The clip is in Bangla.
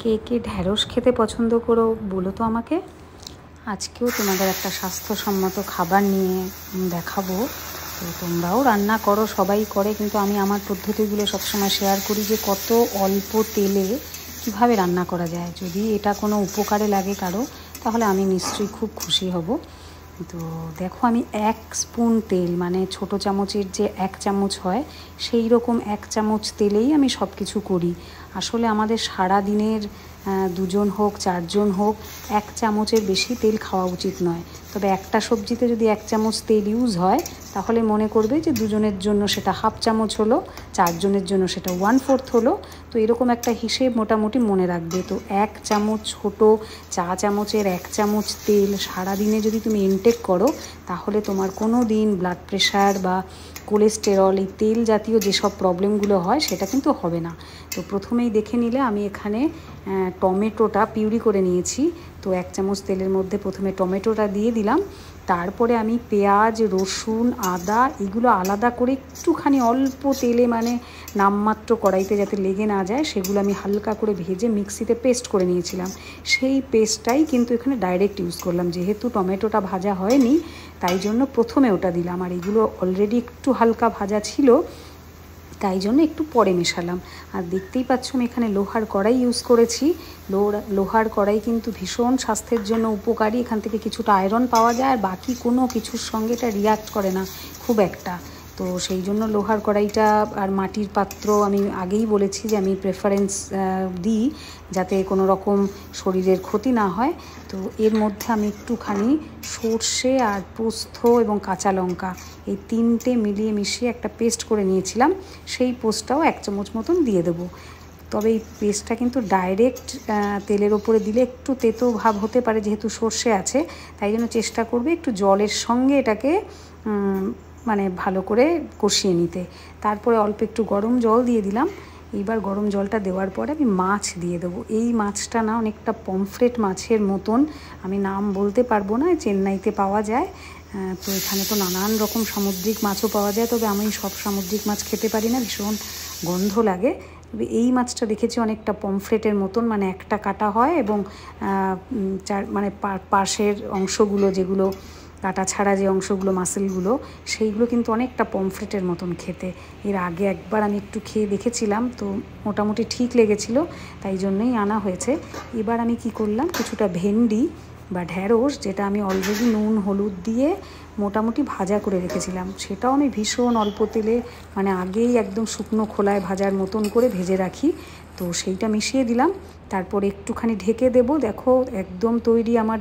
কে কে ঢ্যাঁড়স খেতে পছন্দ করো বলো তো আমাকে। আজকেও তোমাদের একটা স্বাস্থ্যসম্মত খাবার নিয়ে দেখাবো। তো তোমরাও রান্না করো, সবাই করে, কিন্তু আমি আমার পদ্ধতিগুলো সবসময় শেয়ার করি যে কত অল্প তেলে কিভাবে রান্না করা যায়। যদি এটা কোনো উপকারে লাগে কারো, তাহলে আমি নিশ্চয়ই খুব খুশি হব। তো দেখো, আমি 1 স্পুন তেল, মানে ছোটো চামচের যে 1 চামচ হয় সেই রকম 1 চামচ তেলেই আমি সব কিছু করি। আসলে আমাদের সারা দিনের 2 জন হোক 4 জন হোক 1 চামচের বেশি তেল খাওয়া উচিত নয়। তবে একটা সবজিতে যদি 1 চামচ তেল ইউজ হয়, তাহলে মনে করবে যে 2 জনের জন্য সেটা হাফ চামচ হলো, 4 জনের জন্য সেটা 1/4 হলো। তো এরকম একটা হিসেব মোটামুটি মনে রাখবে। তো 1 চামচ ছোটো চা চামচের 1 চামচ তেল সারাদিনে যদি তুমি ইনটেক করো, তাহলে তোমার কোনো দিন ব্লাড প্রেশার বা কোলেস্টেরল, এই তেল জাতীয় যেসব প্রবলেমগুলো হয় সেটা কিন্তু হবে না। তো প্রথমেই দেখে নিলে আমি এখানে টমেটোটা পিউরি করে নিয়েছি। তো 1 চামচ তেলের মধ্যে প্রথমে টমেটোটা দিয়ে দিলাম। তারপরে আমি পেঁয়াজ, রসুন, আদা এগুলো আলাদা করে একটুখানি অল্প তেলে, মানে নামমাত্র কড়াইতে যাতে লেগে না যায়, সেগুলো আমি হালকা করে ভেজে মিক্সিতে পেস্ট করে নিয়েছিলাম। সেই পেস্টটাই কিন্তু এখানে ডাইরেক্ট ইউজ করলাম। যেহেতু টমেটোটা ভাজা হয়নি, তাই জন্য প্রথমে ওটা দিলাম। আর এগুলো অলরেডি একটু হালকা ভাজা ছিল, তাই জন্য একটু পরে মেশালাম। আর দেখতেই পাচ্ছ আমি এখানে লোহার কড়াই ইউজ করেছি। লোহার কড়াই কিন্তু ভীষণ স্বাস্থ্যের জন্য উপকারী। এখান থেকে কিছুটা আয়রন পাওয়া যায়, আর বাকি কোনো কিছুর সঙ্গে এটা রিয়াক্ট করে না খুব একটা। তো সেই জন্য লোহার কড়াইটা, আর মাটির পাত্র আমি আগেই বলেছি যে আমি প্রেফারেন্স দিই যাতে কোনো রকম শরীরের ক্ষতি না হয়। তো এর মধ্যে আমি একটুখানি সর্ষে আর পোস্ত এবং কাঁচা লঙ্কা এই 3টে মিলিয়ে মিশিয়ে একটা পেস্ট করে নিয়েছিলাম, সেই পেস্টটাও 1 চামচ মতন দিয়ে দেবো। তবে এই পেস্টটা কিন্তু ডাইরেক্ট তেলের ওপরে দিলে একটু তেতো ভাব হতে পারে, যেহেতু সর্ষে আছে। তাই জন্য চেষ্টা করবে একটু জলের সঙ্গে এটাকে মানে ভালো করে কষিয়ে নিতে। তারপরে অল্প একটু গরম জল দিয়ে দিলাম। এইবার গরম জলটা দেওয়ার পরে আমি মাছ দিয়ে দেবো। এই মাছটা না অনেকটা পমফ্রেট মাছের মতন, আমি নাম বলতে পারবো না, চেন্নাইতে পাওয়া যায়। তো এখানে তো নানান রকম সামুদ্রিক মাছও পাওয়া যায়, তবে আমি সব সামুদ্রিক মাছ খেতে পারি না, ভীষণ গন্ধ লাগে। তবে এই মাছটা দেখেছি অনেকটা পমফ্রেটের মতন, মানে একটা কাটা হয় এবং মানে পাশের অংশগুলো, যেগুলো কাটা ছাড়া যে অংশগুলো, মাসেলগুলো, সেইগুলো কিন্তু অনেকটা পমফ্রেটের মতন খেতে। এর আগে একবার আমি একটু খেয়ে দেখেছিলাম, তো মোটামুটি ঠিক লেগেছিল, তাই জন্যই আনা হয়েছে। এবার আমি কি করলাম, কিছুটা ভেন্ডি বা ঢ্যাঁড়স, যেটা আমি অলরেডি নুন হলুদ দিয়ে মোটামুটি ভাজা করে রেখেছিলাম, সেটাও আমি ভীষণ অল্প তেলে, মানে আগেই একদম শুকনো খোলায় ভাজার মতন করে ভেজে রাখি। তো সেইটা মিশিয়ে দিলাম। তারপর একটুখানি ঢেকে দেবো। দেখো একদম তৈরি আমার